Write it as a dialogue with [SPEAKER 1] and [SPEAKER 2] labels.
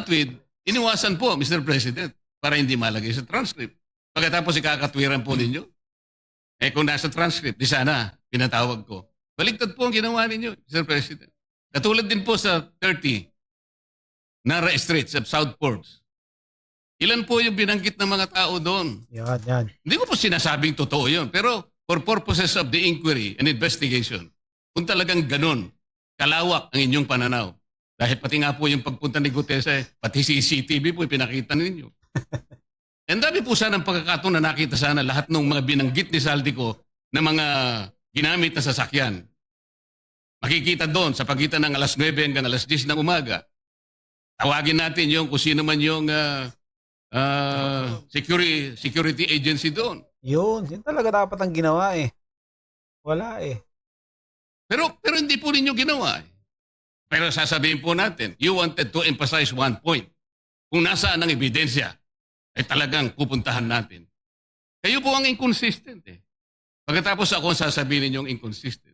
[SPEAKER 1] makakatwid, iniwasan po, Mr. President, para hindi malagay sa transcript. Pagkatapos ikakatwiran po ninyo, eh kung nasa transcript, di sana, pinatawag ko. Baligtad po ang ginawa ninyo, Mr. President. Katulad din po sa 30, Nara Straits of South Ports. Ilan po yung binanggit ng mga tao doon?
[SPEAKER 2] Yan.
[SPEAKER 1] Hindi ko po sinasabing totoo yun, pero for purposes of the inquiry and investigation, kung talagang ganun, kalawak ang inyong pananaw. Dahil pati nga po yung pagpunta ni Gutesa, pati CCTV po pinakita ninyo. And dami po sana ang pagkakataon na nakita sana lahat ng mga binanggit ni Saldico na mga ginamit na sasakyan. Makikita doon sa pagitan ng alas 9 hanggang alas 10 ng umaga. Tawagin natin yung kung sino man yung security agency doon.
[SPEAKER 2] Yun talaga dapat ang ginawa eh. Wala eh.
[SPEAKER 1] Pero hindi po ninyo ginawa. Pero sasabihin po natin, you wanted to emphasize one point. Kung nasaan ang ebidensya, ay talagang pupuntahan natin. Kayo po ang inconsistent eh. Pagkatapos ako sasabihin ninyong inconsistent.